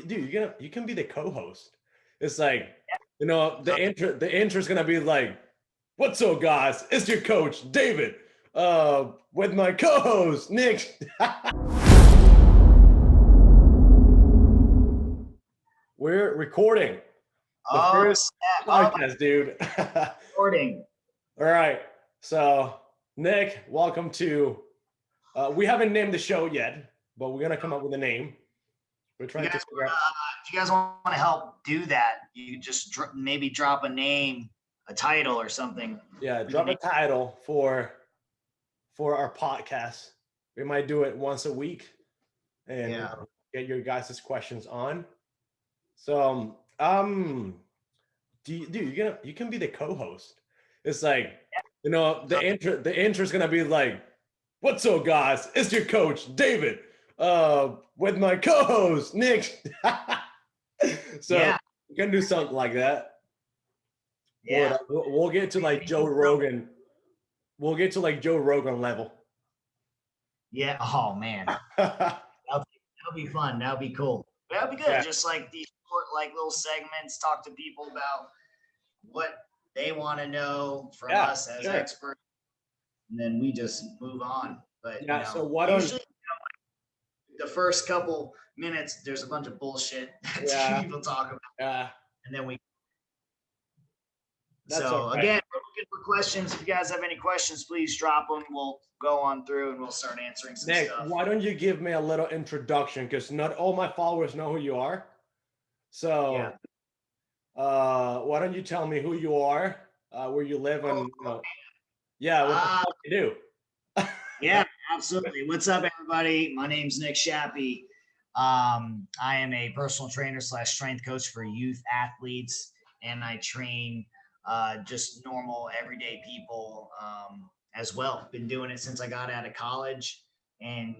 Dude, you can be the co-host. It's like, the intro is gonna be like, "What's up, guys? It's your coach David, with my co-host Nick." We're recording the Oh, first snap. Oh, my podcast, dude. recording. All right, so Nick, welcome to. We haven't named the show yet, but we're gonna come up with a name. We're You trying to guys, figure out. if you guys want to help do that, you could just maybe drop a name, a title, or something. Yeah, We can drop a name. title for our podcast. We might do it once a week and Yeah. get your guys' questions on. So you can be the co-host. It's like, the intro is gonna be like, "What's up, guys? It's your coach David, with my co-host Nick." So Yeah. we can do something like that. But Yeah. we'll get to like Joe Rogan. We'll get to like Joe Rogan level. Yeah. Oh man, that'll be fun. That'll be cool. That'll be good. Yeah, Just like these short, like little segments, talk to people about what they want to know from yeah, us as sure. experts, and then we just move on. But Yeah. So why don't? usually the first couple minutes, there's a bunch of bullshit that Yeah, people talk about, yeah, and then we. that's all So right. again, we're looking for questions. If you guys have any questions, please drop them. We'll go on through and we'll start answering some Nick, stuff. why don't you give me a little introduction? Because not all my followers know who you are. Yeah. So, why don't you tell me who you are, where you live, Oh, and yeah, what the uh, fuck you do? yeah, absolutely. What's up, everybody? My name's Nick Shappee. I am a personal trainer slash strength coach for youth athletes, and I train just normal everyday people as well. Been doing it since I got out of college, and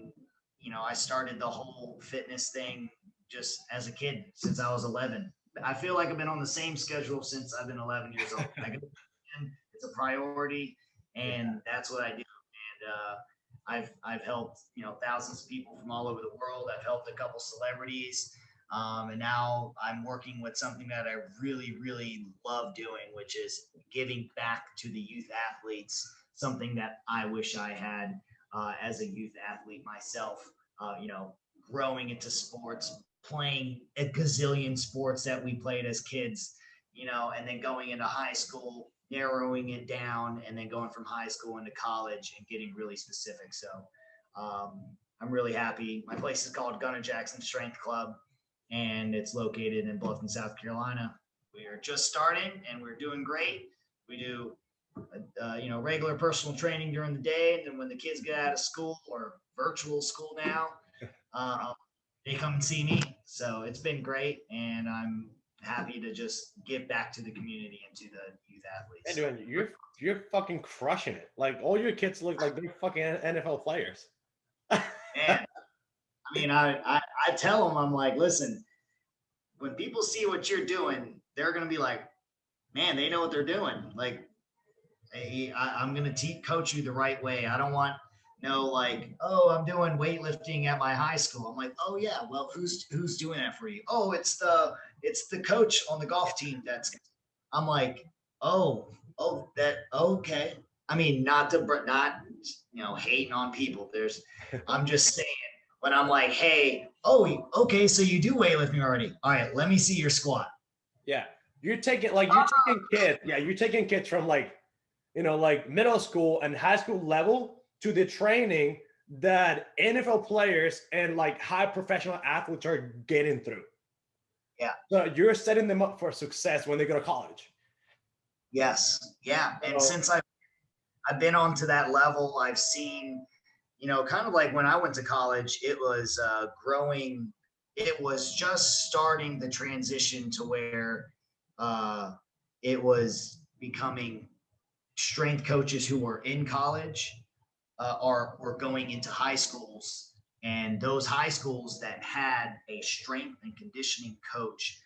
I started the whole fitness thing just as a kid since I was 11. I feel like I've been on the same schedule since I've been 11 years old. It's a priority, and that's what I do. And I've helped thousands of people from all over the world. I've helped a couple celebrities, and now I'm working with something that I really love doing, which is giving back to the youth athletes. Something that I wish I had as a youth athlete myself. Growing into sports, playing a gazillion sports that we played as kids, and then going into high school, narrowing it down, and then going from high school into college and getting really specific. So I'm really happy. My place is called Gunnar Jackson Strength Club, and it's located in Bluffton, South Carolina. We are just starting, and we're doing great. We do regular personal training during the day, and then when the kids get out of school or virtual school now, uh, they come and see me. So it's been great, and I'm happy to just give back to the community and to the youth Hey, athletes. dude, you're fucking crushing it. Like all your kids look like they're fucking NFL players. Man, I mean, I tell them, I'm like, listen, when people see what you're doing, they're gonna be like, man, they know what they're doing. Like, hey, I'm gonna coach you the right way. I don't want no like, oh, I'm doing weightlifting at my high school. I'm like, oh yeah, well, who's doing that for you? Oh, it's the coach on the golf team. I'm like, that okay. I mean, not hating on people. I'm just saying when I'm like, hey, oh, okay, so you do weightlifting already. All right, let me see your squat. Yeah, you're taking kids. Yeah, you're taking kids from like middle school and high school level to the training that NFL players and like high professional athletes are getting through. Yeah. So you're setting them up for success when they go to college. Yes. Yeah. And So since I've been on to that level, I've seen, kind of like when I went to college, it was growing. It was just starting the transition to where uh, it was becoming strength coaches who were in college were going into high schools, and those high schools that had a strength and conditioning coach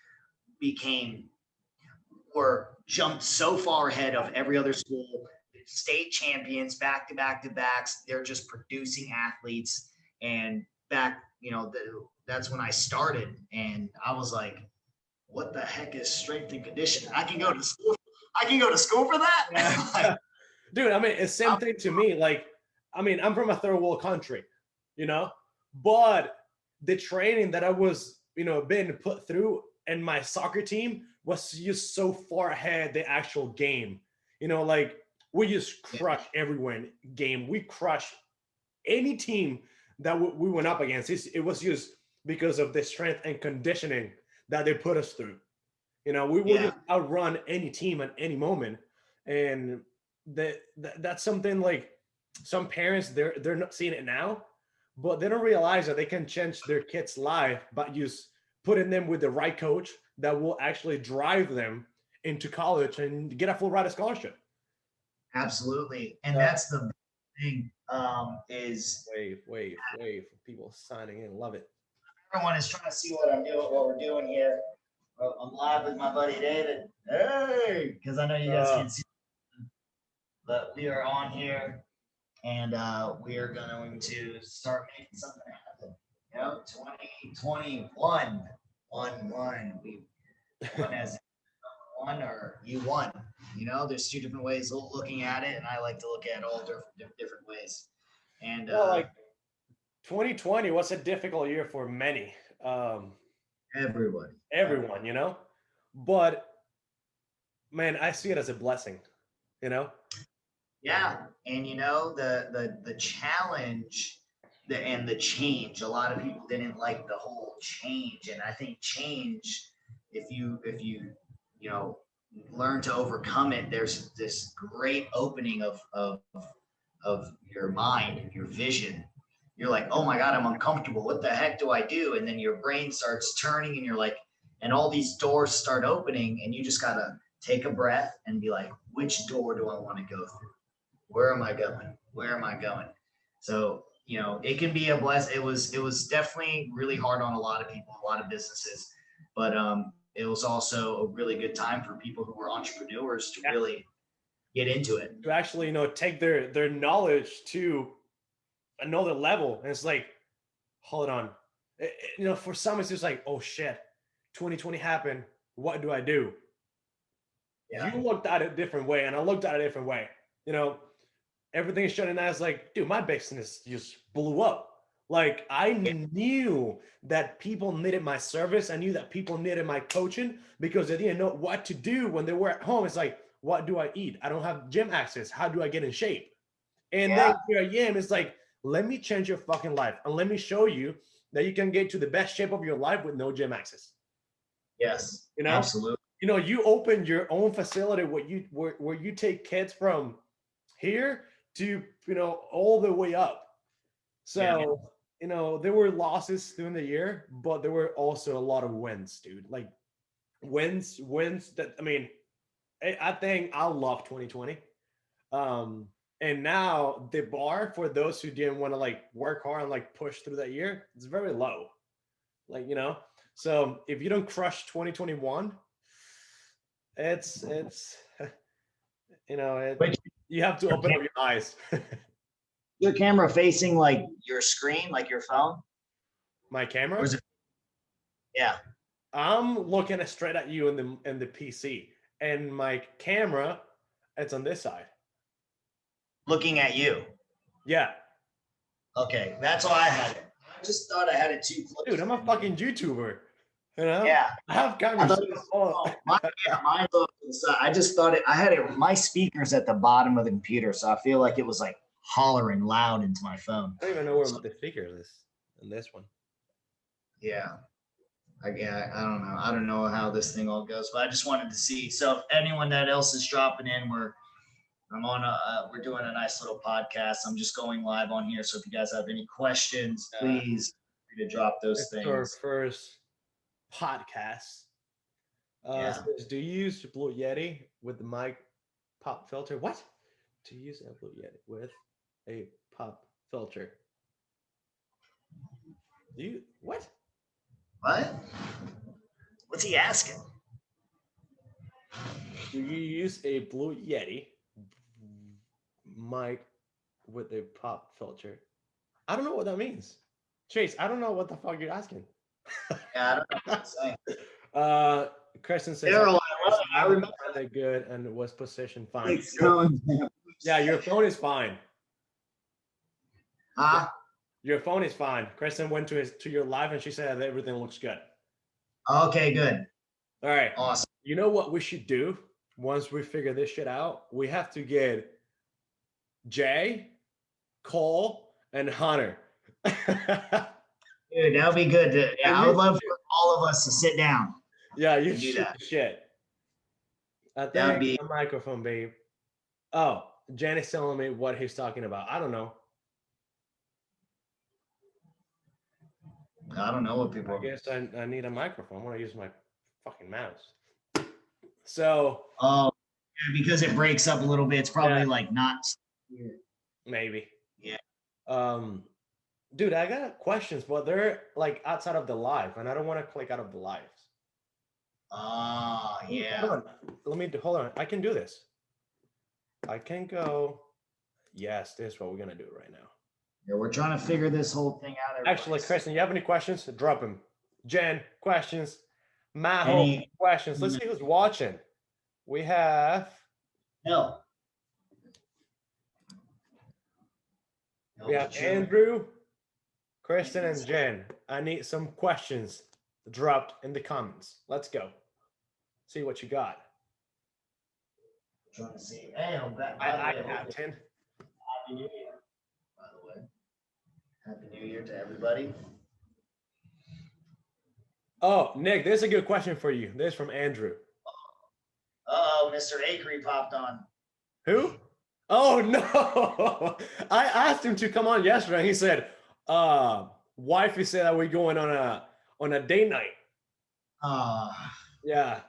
became were jumped so far ahead of every other school, state champions, back to back to backs. They're just producing athletes, and back, that's when I started, and I was like, what the heck is strength and conditioning? I can go to school. I can go to school for that. Yeah. Dude, I mean, it's same thing to me. Like, I mean, I'm from a third world country, you know, but the training that I was, being put through and my soccer team was just so far ahead the actual game. Like we just Yeah, crush everyone game. We crush any team that we went up against. It was just because of the strength and conditioning that they put us through. We will yeah, just outrun any team at any moment, and that's something like some parents they're not seeing it now, but they don't realize that they can change their kids' life by just putting them with the right coach that will actually drive them into college and get a full ride scholarship. absolutely. And Uh, that's the thing, is wave, people signing in, love it. everyone is trying to see what we're doing here. I'm live with my buddy David. Hey, because I know you guys Uh, can't see, but we are on here, and we are going to start making something happen. 2021, one. We won as one, or you won. There's two different ways of looking at it, and I like to look at all different ways. And well, like 2020 was a difficult year for many, everybody, everyone, but man, I see it as a blessing, you know? yeah. And the challenge, and the change. A lot of people didn't like the whole change, and I think change, if you you know learn to overcome it, there's this great opening of your mind, your vision. You're like, oh my God, I'm uncomfortable. What the heck do I do? And then your brain starts turning, and you're like, and all these doors start opening, and you just gotta take a breath and be like, which door do I want to go through? Where am I going? Where am I going? So, it can be a bless. It was definitely really hard on a lot of people, a lot of businesses, but it was also a really good time for people who were entrepreneurs to Yeah. really get into it. To actually, take their knowledge to another level. And it's like, hold on. For some, it's just like, oh shit, 2020 happened. What do I do? You Yeah. looked at it a different way, and I looked at it a different way. You know, everything's shutting down. It's like, dude, my business just blew up. Like I Yeah. knew that people needed my service. I knew that people needed my coaching because they didn't know what to do when they were at home. It's like, what do I eat? I don't have gym access. How do I get in shape? And then Yeah. here I am. It's like, let me change your fucking life and let me show you that you can get to the best shape of your life with no gym access. Yes. You know, Absolutely. you open your own facility where you take kids from here to all the way up. Yeah. So there were losses during the year, but there were also a lot of wins, dude. Like wins that I mean, I think I love 2020. Um, and now the bar for those who didn't want to like work hard and like push through that year, it's very low. Like so if you don't crush 2021, it's Which you have to your, open cam- up your eyes. your camera facing like your screen, like your phone, My or camera, is it? Yeah. I'm looking straight at you in the PC, and my camera, it's on this side. Looking at you. Yeah, Okay, that's why I had it. I just thought I had it too dude, close I'm to a me. fucking YouTuber. You know, Yeah. I have I cameras. thought it was mine's off to the side. I just thought I had it. My speaker's at the bottom of the computer, so I feel like it was like hollering loud into my phone. I don't even know where So, the figure is in this one. yeah. I don't know. I don't know how this thing all goes, but I just wanted to see. So if anyone that else is dropping in, we're doing a nice little podcast. I'm just going live on here. So if you guys have any questions, please feel free to drop those It's our things. first podcast. Yeah. Says, do you use Blue Yeti with the mic pop filter? What? To use a Blue Yeti with a pop filter? Do you what? What? What's he asking? Do you use a Blue Yeti mic with a pop filter? I don't know what that means. Chase, I don't know what the fuck you're asking. Yeah, I don't know what to say. Kristen says, Daryl, I love it. I I'm remember kinda good and was positioned fine. like someone. Yeah, your phone is fine. Huh? Your phone is fine. Kristen went to your live and she said that everything looks good. Okay, good. All right. Awesome. You know what we should do once we figure this shit out? We have to get Jay, Cole, and Hunter. Dude, that would be good. Yeah, And I you would love for all of us to sit down yeah, you and do shoot that. the shit. I That would think be. a microphone, babe. Oh, Jen is telling me what he's talking about. I don't know. I don't know what people. I guess I need a microphone. I want to use my fucking mouse. So Oh, yeah, because it breaks up a little bit. It's probably yeah, like not. maybe. Yeah. Um, dude, I got questions, but they're like outside of the live, and I don't want to click out of the lives. Yeah. Hold on. Let me hold on. I can do this. I can go. Yes, this is what we're gonna do right now. Yeah, we're trying to figure this whole thing out. Actually, Kristen, you have any questions? Drop them. Jen, questions. Maho, Any questions. Let's see who's watching. We have. no. We have Andrew, Kristen, and Jen. I need some questions dropped in the comments. Let's go. See what you got. Trying to see. Hey, I got 10. Happy New Year, by the way. Happy New Year to everybody. Oh, Nick, there's a good question for you. This is from Andrew. Oh, Mr. Akery popped on. Who? Oh no! I asked him to come on yesterday. And he said, "Wifey said that we're going on a date night." Yeah,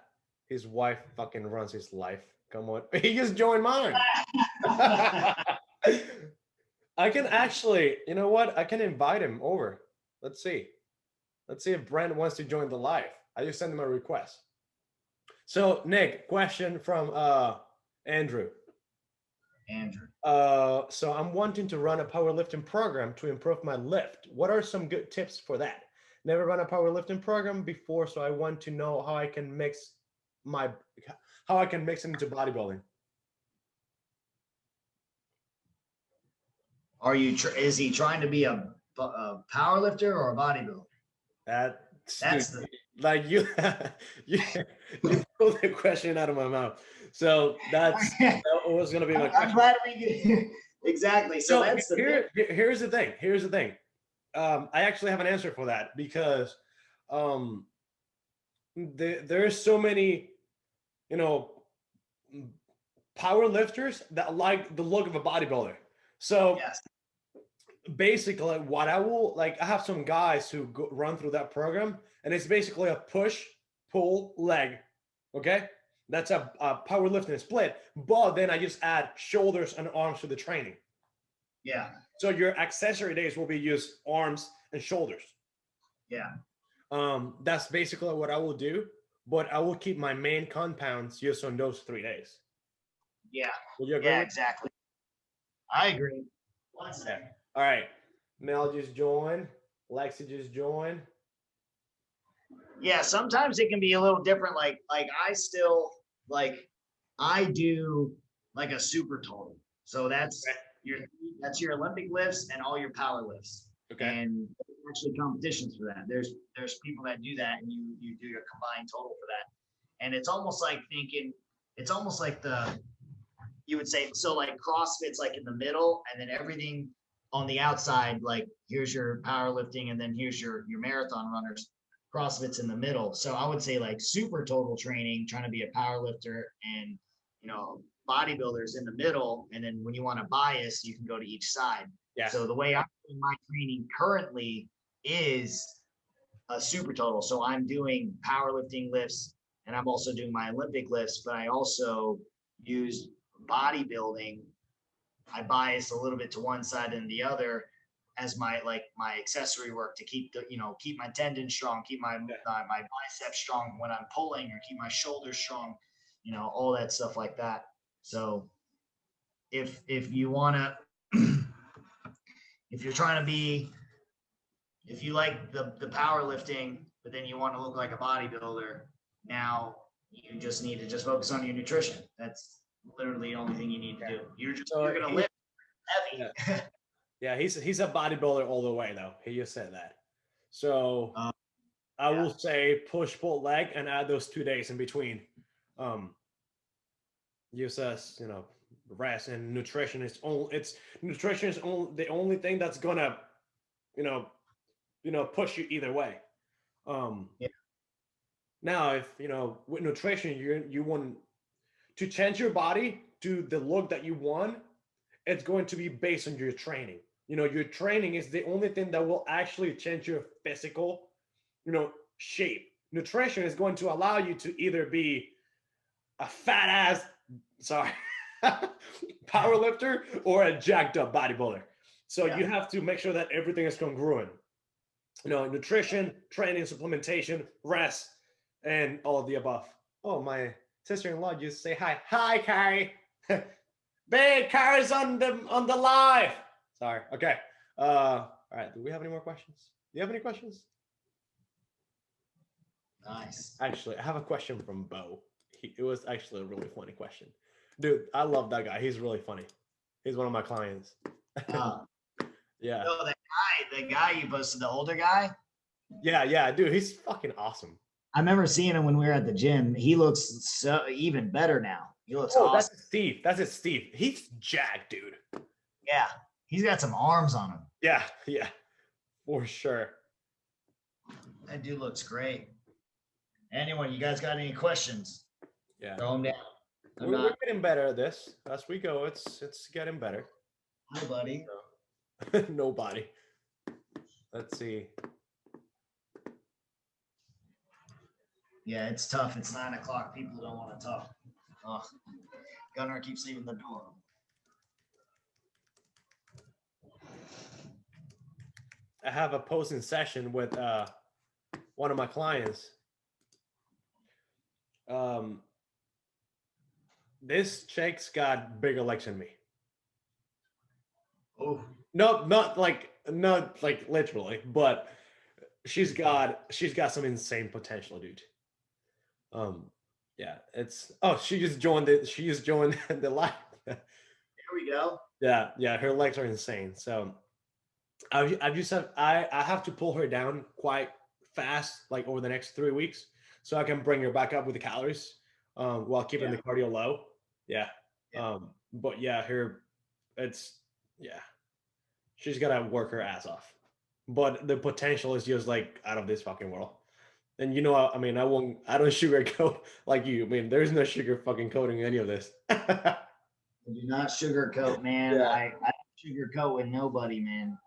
his wife fucking runs his life. Come on, he just joined mine. I can actually, you know what? I can invite him over. Let's see. Let's see if Brent wants to join the live. I just sent him a request. So, Nick, question from Andrew. Andrew. So I'm wanting to run a powerlifting program to improve my lift. What are some good tips for that? Never run a powerlifting program before, so I want to know how I can mix it into bodybuilding. Is he trying to be a power lifter or a bodybuilder? That's the, like you pulled the question out of my mouth. So that was gonna be my question. I'm glad we get exactly. So that's here's the thing. Here's the thing. I actually have an answer for that because there's so many, power lifters that like the look of a bodybuilder. So yes. Basically what I will I have some guys who run through that program, and it's basically a push, pull, leg. Okay. That's a powerlifting split, but then I just add shoulders and arms to the training. Yeah. So your accessory days will be just arms and shoulders. Yeah. That's basically what I will do, but I will keep my main compounds just on those 3 days. Yeah. Will you agree? Yeah, exactly. I agree. 1 second. All right. Mel just joined. Lexi just joined. Yeah, sometimes it can be a little different. Like I still I do like a super total. So that's your Olympic lifts and all your power lifts. Okay. And actually competitions for that. There's people that do that, and you do your combined total for that. And it's almost like you would say, so like CrossFit's like in the middle, and then everything on the outside, like here's your powerlifting, and then here's your marathon runners. CrossFit's in the middle. So I would say like super total training, trying to be a power lifter, and bodybuilders in the middle. And then when you want to bias, you can go to each side. Yeah. So the way I'm doing my training currently is a super total. So I'm doing powerlifting lifts, and I'm also doing my Olympic lifts, but I also use bodybuilding. I bias a little bit to one side and the other as my accessory work to keep keep my tendons strong, keep my biceps strong when I'm pulling, or keep my shoulders strong, all that stuff like that. So if you want to if you're trying to be if you like the powerlifting, but then you want to look like a bodybuilder, now you just need to just focus on your nutrition. That's literally the only thing you need to do. You're So gonna lift yeah, heavy. yeah, he's a bodybuilder all the way though. He just said that. So I Yeah. will say push pull leg and add those 2 days in between. Um, use as rest and nutrition is only it's nutrition is only the only thing that's gonna you know push you either way. Um, Yeah. Now if with nutrition you want to change your body to the look that you want, it's going to be based on your training. Your training is the only thing that will actually change your physical, shape. Nutrition is going to allow you to either be a fat ass, sorry, power lifter or a jacked up bodybuilder. So Yeah. you have to make sure that everything is congruent. Nutrition, training, supplementation, rest, and all of the above. Oh, my sister-in-law just say hi. Hi, Carrie. Babe, Carrie's on the live. Sorry. Okay. All right. Do we have any more questions? Do you have any questions? Nice. Actually, I have a question from Bo. It was actually a really funny question. Dude, I love that guy. He's really funny. He's one of my clients. Yeah. No, the guy you posted, the older guy. Yeah, dude, he's fucking awesome. I remember seeing him when we were at the gym. He looks so even better now. He looks awesome. That's Steve. That's it, Steve. He's jacked, dude. Yeah, he's got some arms on him. Yeah, for sure. That dude looks great. Anyone, you guys got any questions? Yeah. Throw them down. We're getting better at this as we go. It's getting better. Hi, buddy. Nobody. Let's see. Yeah, it's tough. It's 9 o'clock. People don't want to talk. Oh, Gunnar keeps leaving the door. I have a posting session with one of my clients. This chick's got bigger legs than me. Oh, No, not like literally, but she's got some insane potential, dude. Yeah, she just joined the live. here we go. Yeah, her legs are insane. So I have to pull her down quite fast, like over the next 3 weeks, so I can bring her back up with the calories, while keeping the cardio low. Yeah. But yeah, she's gotta work her ass off, but the potential is just like out of this fucking world. And I mean, I don't sugarcoat like you. I mean, there's no sugar fucking coating any of this. I do not sugarcoat, man. Yeah. I don't sugarcoat with nobody, man.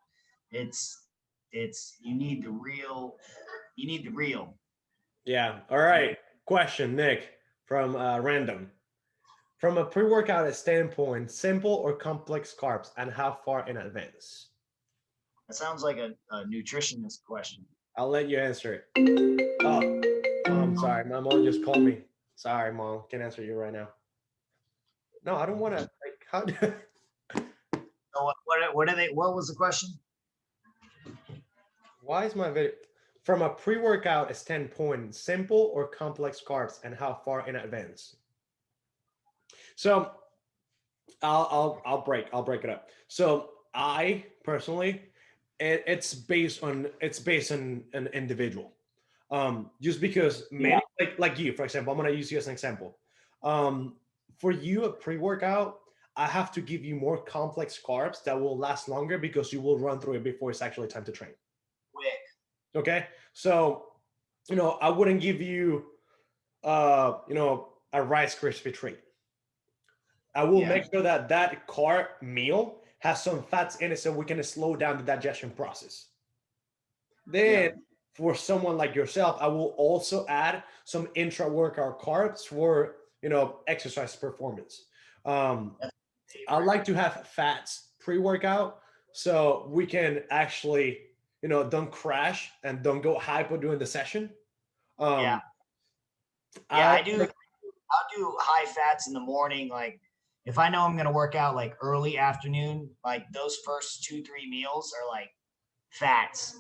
It's you need the real. You need the real. Yeah. All right. Question, Nick, from Random. From a pre-workout standpoint, simple or complex carbs, and how far in advance? That sounds like a nutritionist question. I'll let you answer it. Oh, I'm sorry. My mom just called me. Sorry, Mom. Can't answer you right now. No, I don't want to. Like, how do... So what are they? What was the question? Why is my video from a pre-workout standpoint, simple or complex carbs, and how far in advance? So I'll break it up. So I personally, it's based on an individual. Just because maybe like you, for example, I'm gonna use you as an example. For you, a pre-workout, I have to give you more complex carbs that will last longer because you will run through it before it's actually time to train. Quick. Okay, so I wouldn't give you a Rice Krispie treat. I will make sure that carb meal has some fats in it so we can slow down the digestion process. Then for someone like yourself, I will also add some intra-workout carbs for exercise performance. I like to have fats pre-workout so we can actually don't crash and don't go hypo during the session. I do. I'll do high fats in the morning. Like if I know I'm going to work out like early afternoon, like those first 2-3 meals are like fats.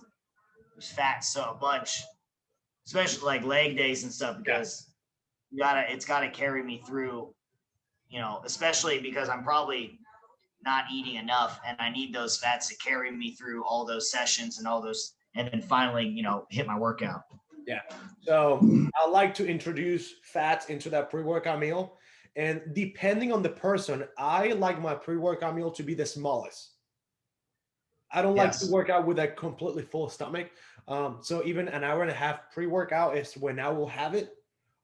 fat so a bunch, especially like leg days and stuff, because it's gotta carry me through, especially because I'm probably not eating enough and I need those fats to carry me through all those sessions and all those, and then finally, hit my workout. Yeah. So I like to introduce fats into that pre-workout meal. And depending on the person, I like my pre-workout meal to be the smallest. I don't like to work out with a completely full stomach. So even an hour and a half pre-workout is when I will have it.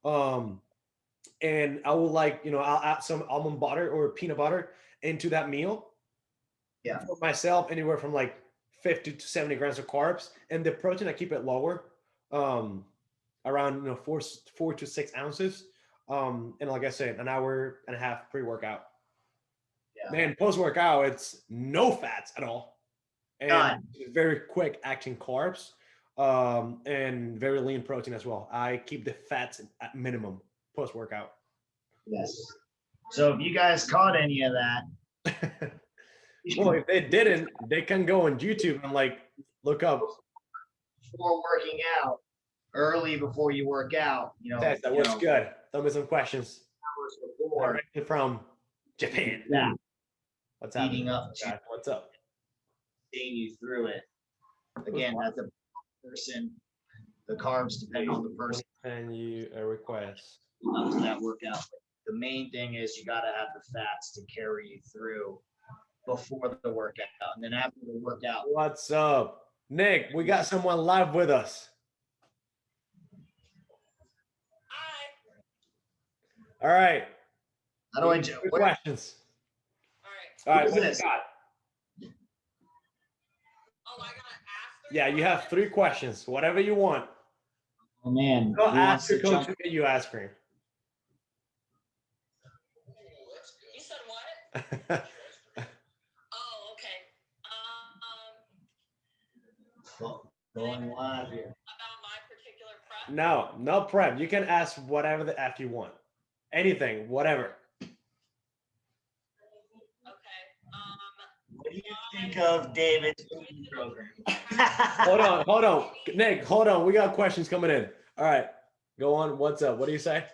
And I will I'll add some almond butter or peanut butter into that meal. Yeah. For myself, anywhere from like 50 to 70 grams of carbs, and the protein I keep it lower, around 4 to 6 ounces. And like I said, an hour and a half pre-workout. Yeah. Man, post-workout, it's no fats at all, and very quick acting carbs, and very lean protein as well. I keep the fats at minimum post-workout. Yes. So if you guys caught any of that, well, if they didn't, they can go on YouTube and look up before working out, early before you work out, what's good. Tell me some questions. Hours before. Directly from Japan. Yeah. What's happening? What's up? Seeing you through it. Again, that's a person. The carbs depend on the person. Send you a request up to that workout. The main thing is you got to have the fats to carry you through before the workout, and then after the workout. What's up, Nick? We got someone live with us. Hi. All right. How do I do? Questions. All right. What do you got? Oh, I gotta ask. Yeah, you have 3 questions. Whatever you want. Oh man. Go ask your coach to get you ice cream. You said what? Oh, okay. Going live here. About my particular prep. No prep. You can ask whatever the F you want. Anything, whatever. Okay. What do you think of David's program? Hold on. Nick, hold on. We got questions coming in. All right. Go on. What's up? What do you say?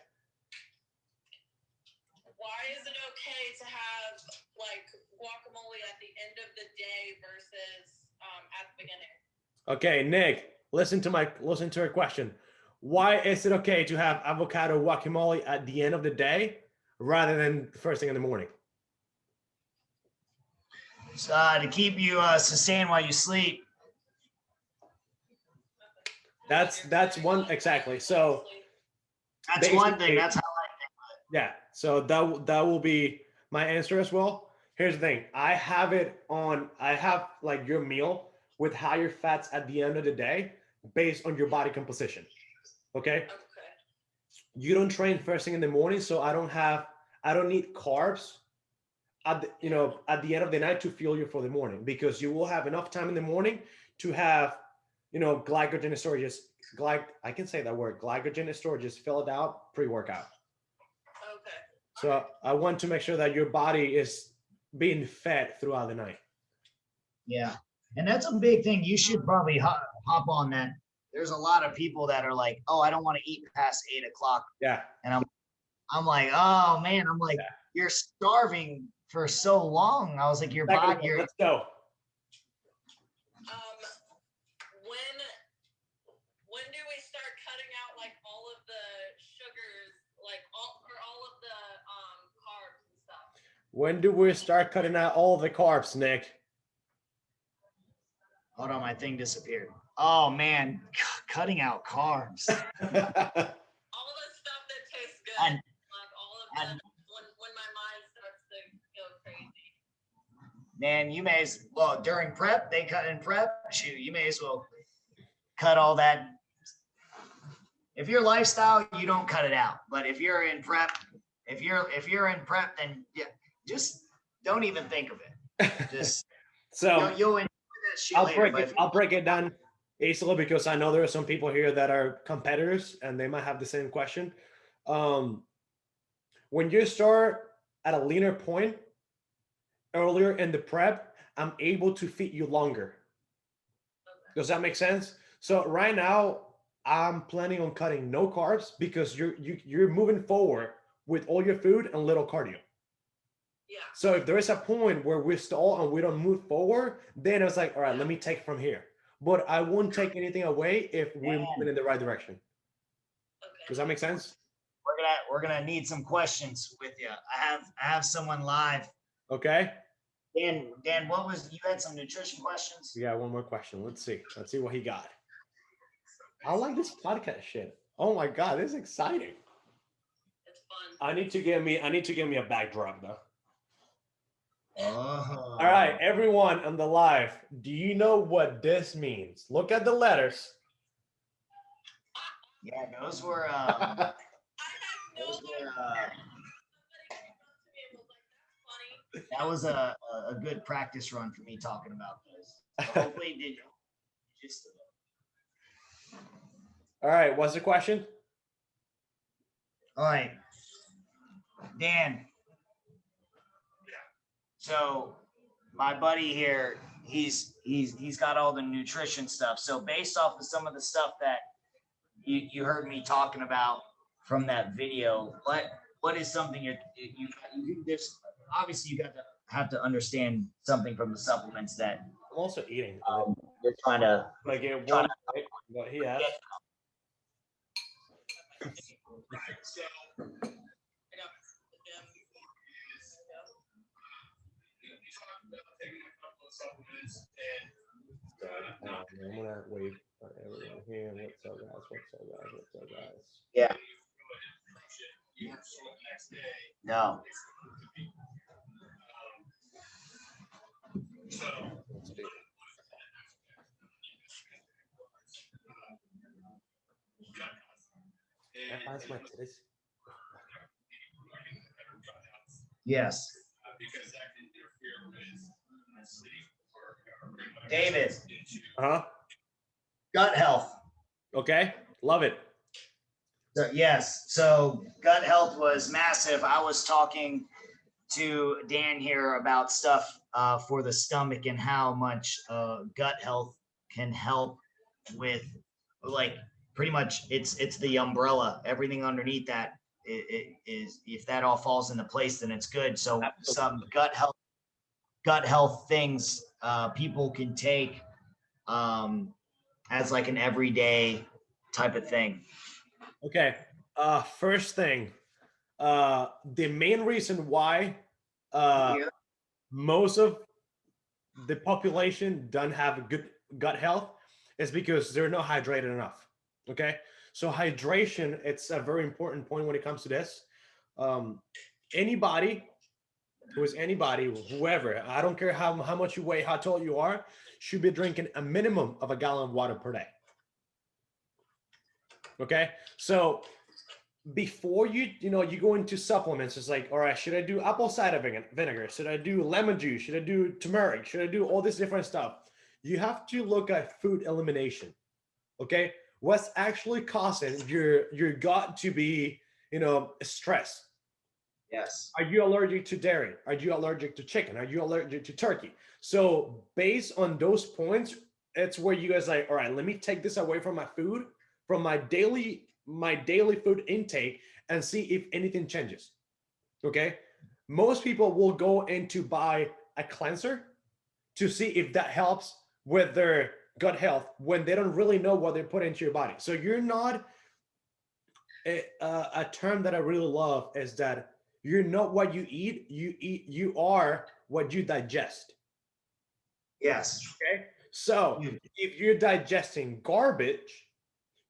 Why is it okay to have guacamole at the end of the day versus at the beginning? Okay, Nick, listen to her question. Why is it okay to have avocado guacamole at the end of the day rather than first thing in the morning? To keep you sustained while you sleep. That's one exactly. So that's one thing. That's how I think of it. Yeah. So that will be my answer as well. Here's the thing. I have your meal with higher fats at the end of the day based on your body composition. Okay. You don't train first thing in the morning, so I don't need carbs at the end of the night to fuel you for the morning, because you will have enough time in the morning to have glycogen storages. I can say that word, glycogen storages filled out pre-workout. Okay. So I want to make sure that your body is being fed throughout the night. Yeah, and that's a big thing. You should probably hop on that. There's a lot of people that are like, oh, I don't want to eat past 8 o'clock. Yeah. And I'm like, oh man, you're starving for so long. I was like, your body. Let's go. When do we start cutting out all of the sugars, all of the carbs and stuff? When do we start cutting out all the carbs, Nick? Hold on, my thing disappeared. Oh man, cutting out carbs. All the stuff that tastes good. All of the when my mind starts to go crazy. Man, you may during prep, they cut in prep. Shoot, you may as well cut all that. If your lifestyle, you don't cut it out. But if you're in prep, then just don't even think of it. Just so you'll enjoy that shit I'll break it down easily, because I know there are some people here that are competitors and they might have the same question. When you start at a leaner point earlier in the prep, I'm able to feed you longer. Does that make sense? So right now, I'm planning on cutting no carbs because you're moving forward with all your food and little cardio. Yeah. So if there is a point where we stall and we don't move forward, then it's like, all right, let me take from here. But I won't take anything away if we're moving Dan, in the right direction. Okay. Does that make sense? we're gonna need some questions with you. I have someone live. Okay. Dan, what was you had some nutrition questions? We got one more question. Let's see. Let's see what he got. I like this podcast shit. Oh my god, this is exciting. It's fun. I need to get me a backdrop though. Oh. All right, everyone on the live, do you know what this means? Look at the letters. Yeah, those were I had no those idea. were Somebody came up to me and was like, "That's funny." that was a good practice run for me talking about those. So hopefully did just All right, what's the question? all right. Dan. So my buddy here, he's got all the nutrition stuff. So based off of some of the stuff that you heard me talking about from that video, what is something you just obviously you got to have to understand something from the supplements that I'm also eating. you're trying to Like it trying one right, what he asked. So I got the gym. You talked about taking a couple of supplements and I'm gonna wait for everyone here. What's up, guys? What's up, guys? What's up, guys? yeah you have to show the next day. no So Let's see. Can I find my titties? yes because that can interfere with sleep or David, Uh-huh. gut health. Okay. Love it. So, yes. So gut health was massive. I was talking to Dan here about stuff for the stomach and how much gut health can help with, like, pretty much it's the umbrella. Everything underneath that it is if that all falls into place, then it's good. So some gut health things people can take as like an everyday type of thing. Okay. First thing, the main reason why Here. most of the population don't have good gut health is because they're not hydrated enough. Okay. So hydration, it's a very important point when it comes to this. Anybody who is anybody, whoever, I don't care how much you weigh, how tall you are, should be drinking a minimum of a gallon of water per day. Okay. So before you go into supplements, it's like, all right, should I do apple cider vinegar? Should I do lemon juice? Should I do turmeric? Should I do all this different stuff? You have to look at food elimination. Okay. What's actually causing your gut to be, stressed? Yes. Are you allergic to dairy? Are you allergic to chicken? Are you allergic to turkey? So based on those points, it's where you guys like, all right, let me take this away from my food, from my daily food intake, and see if anything changes. Okay. Most people will go in to buy a cleanser to see if that helps with their gut health when they don't really know what they put into your body. So you're not a term that I really love is that you're not what you eat, you are what you digest. Yes. Okay. So if you're digesting garbage,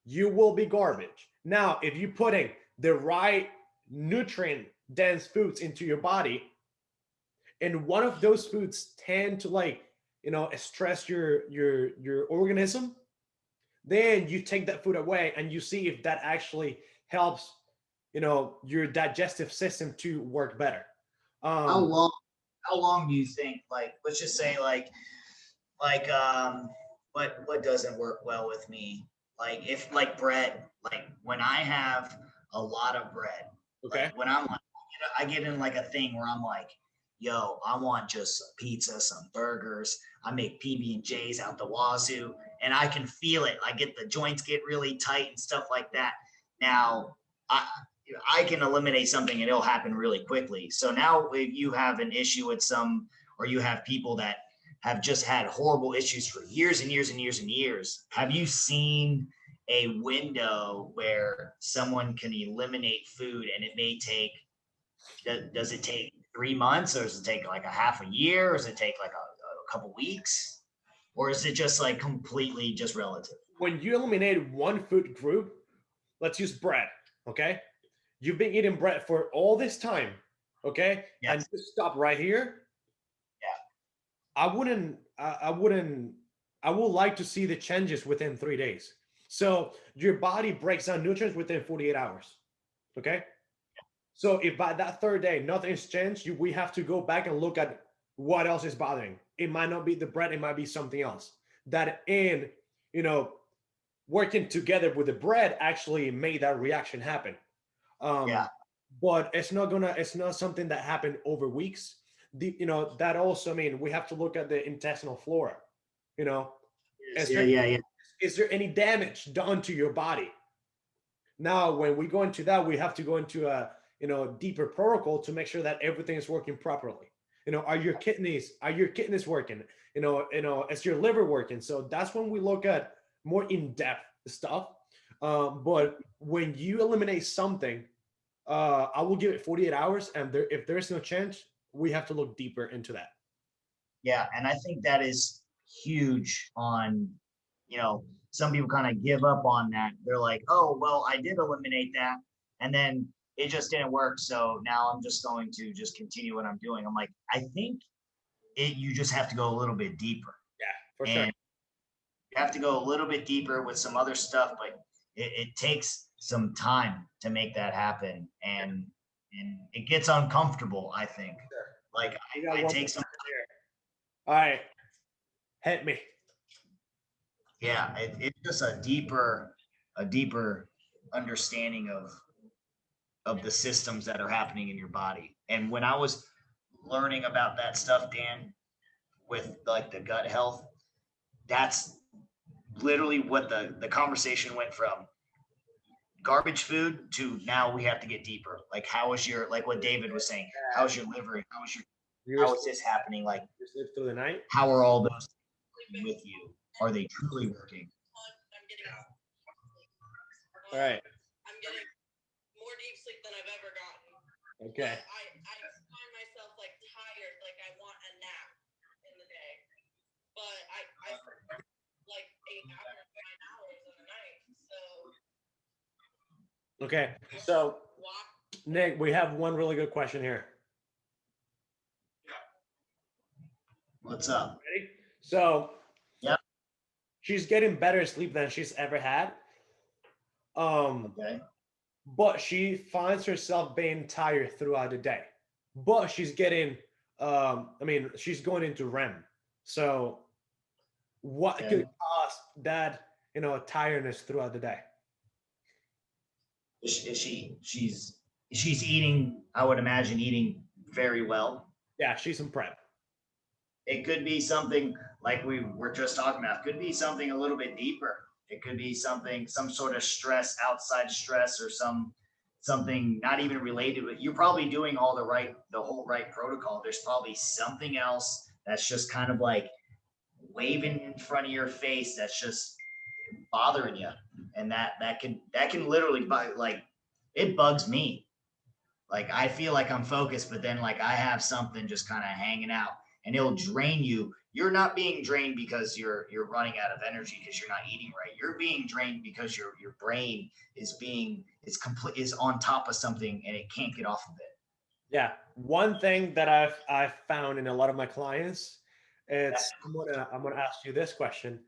you will be garbage. Now, if you're putting the right nutrient dense foods into your body, and one of those foods tend to stress your organism, then you take that food away and you see if that actually helps your digestive system to work better. How long do you think, like, let's just say like what doesn't work well with me, like if like bread, like when I have a lot of bread, Okay. like when I'm like I get in like a thing where I'm like yo, I want just some pizza, some burgers. I make PB&Js out the wazoo, and I can feel it. I get the joints get really tight and stuff like that. Now, I can eliminate something and it'll happen really quickly. So now if you have an issue with some, or you have people that have just had horrible issues for years and years and years and years, have you seen a window where someone can eliminate food and it may take, does it take 3 months, or does it take like a half a year, or does it take like a couple weeks, or is it just like completely just relative? When you eliminate one food group, let's use bread, okay? You've been eating bread for all this time, okay? Yes. And you stop right here. Yeah. I would like to see the changes within 3 days. So your body breaks down nutrients within 48 hours, okay? So if by that third day nothing's changed, we have to go back and look at what else is bothering. It might not be the bread, it might be something else. That in, working together with the bread actually made that reaction happen. Yeah. But it's not something that happened over weeks. That also, I mean, we have to look at the intestinal flora. Yes. Yeah. Is there any damage done to your body? Now, when we go into that, we have to go into a deeper protocol to make sure that everything is working properly. Are your kidneys working? Is your liver working? So that's when we look at more in-depth stuff. But when you eliminate something, I will give it 48 hours, and if there's no change, we have to look deeper into that. Yeah, and I think that is huge on, some people kind of give up on that. They're like, oh, well, I did eliminate that, and then it just didn't work. So now I'm just going to just continue what I'm doing. I'm like, I think you just have to go a little bit deeper. Yeah, for And sure. you have to go a little bit deeper with some other stuff, but it takes some time to make that happen. And it gets uncomfortable, I think. Sure. Like I take some. All right, hit me. Yeah, it's just a deeper understanding of the systems that are happening in your body. And when I was learning about that stuff, Dan, with like the gut health, that's literally what the conversation went from garbage food to now we have to get deeper. Like, how is your, like what David was saying, how's your liver? How is this happening? Like, you sleep through the night? How are all those with you? Are they truly working? All right. I'm getting more deep sleep than I've ever gotten. Okay. I find myself like tired, like I want a nap in the day, but I like 8 hours, 9 hours in the night. So. Okay. So, Nick, we have one really good question here. What's up? Ready? So, yeah, she's getting better sleep than she's ever had. Okay. But she finds herself being tired throughout the day. But she's getting, she's going into REM. So, what could cause that, tiredness throughout the day? She's eating, I would imagine, eating very well. Yeah, she's in prep. It could be something like we were just talking about. It could be something a little bit deeper. It could be some sort of stress, outside stress, or something not even related with. You're probably doing the whole right protocol. There's probably something else that's just kind of like waving in front of your face that's just bothering you, and that can literally, like, it bugs me. Like, I feel like I'm focused, but then like I have something just kind of hanging out, and it'll drain you. You're not being drained because you're running out of energy because you're not eating right. You're being drained because your brain is on top of something and it can't get off of it. Yeah, one thing that I've found in a lot of my clients, I'm gonna ask you this question: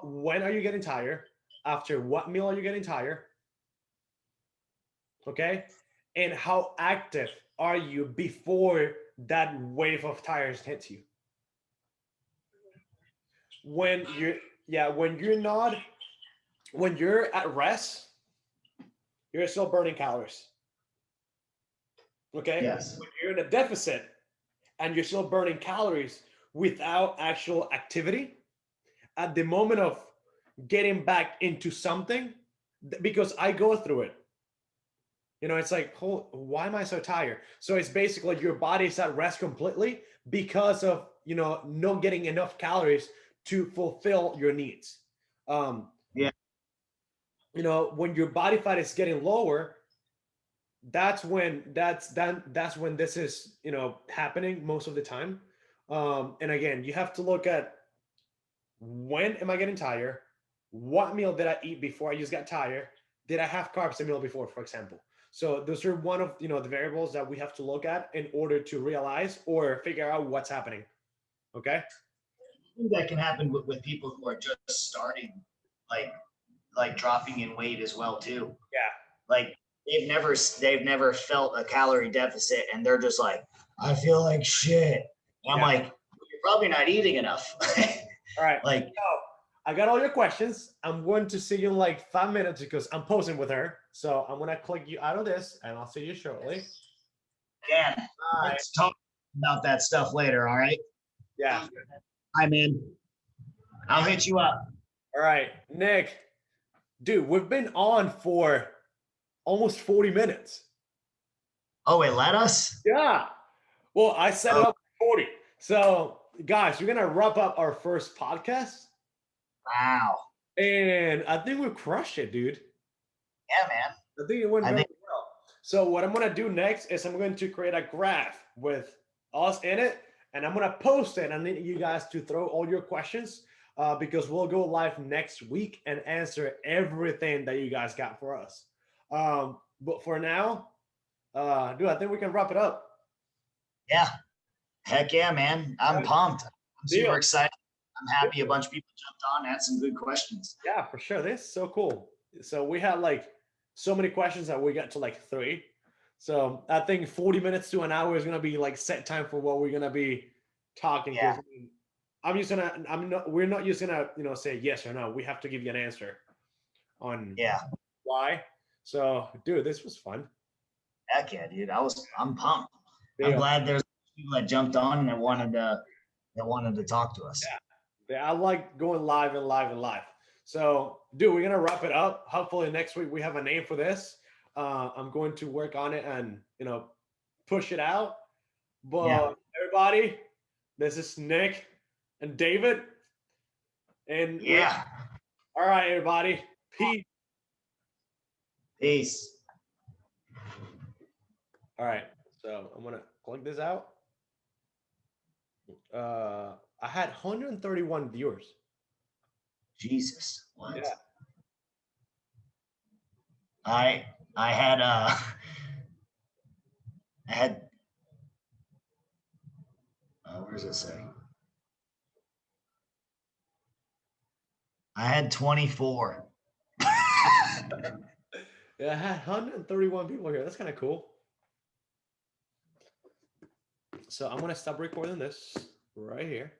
when are you getting tired? After what meal are you getting tired? Okay, and how active are you before that wave of tiredness hits you? When you're at rest, you're still burning calories. Okay. Yes. When you're in a deficit, and you're still burning calories without actual activity, at the moment of getting back into something, because I go through it. It's like, why am I so tired? So it's basically your body's at rest completely because of, not getting enough calories to fulfill your needs. Um, Yeah. when your body fat is getting lower, that's when this is, happening most of the time. And again, you have to look at, when am I getting tired? What meal did I eat before I just got tired? Did I have carbs a meal before, for example? So those are one of the variables that we have to look at in order to realize or figure out what's happening. Okay. I think that can happen with people who are just starting, like dropping in weight as well too. Yeah. Like they've never felt a calorie deficit, and they're just like, I feel like shit. And I'm like, you're probably not eating enough. All right. Like, So I got all your questions. I'm going to see you in like 5 minutes because I'm posing with her. So I'm gonna click you out of this, and I'll see you shortly. Dan, All right. let's talk about that stuff later. All right. Yeah. Hi, man. I'll hit you up. All right, Nick. Dude, we've been on for almost 40 minutes. Oh, it let us? Yeah. Well, I set it up for 40. So, guys, we're gonna wrap up our first podcast, Wow. and I think we crushed it, dude. Yeah, man. I think it went I very think- well. So, what I'm gonna do next is I'm going to create a graph with us in it, and I'm gonna post it. I need you guys to throw all your questions because we'll go live next week and answer everything that you guys got for us. But for now, dude, I think we can wrap it up. Yeah. Heck yeah, man. I'm pumped. I'm Deal. super excited. I'm happy a bunch of people jumped on, had some good questions. Yeah, for sure. This is so cool. So we had like so many questions that we got to like 3. So I think 40 minutes to an hour is gonna be like set time for what we're gonna be talking. Yeah. We're not just gonna, say yes or no. We have to give you an answer on Yeah. why. So dude, this was fun. Heck yeah, dude. I'm pumped. I'm Deal. glad there's people that jumped on and that wanted to talk to us. Yeah, I like going live and live and live. So, dude, we're gonna wrap it up. Hopefully next week we have a name for this. I'm going to work on it and push it out. But everybody, this is Nick and David. And Yeah. all right, everybody. Peace. Peace. All right. So I'm gonna click this out. I had 131 viewers. Jesus. What? Yeah. I had where does it say? I had 24. Yeah, I had 131 people here. That's kind of cool. So I'm gonna stop recording this right here.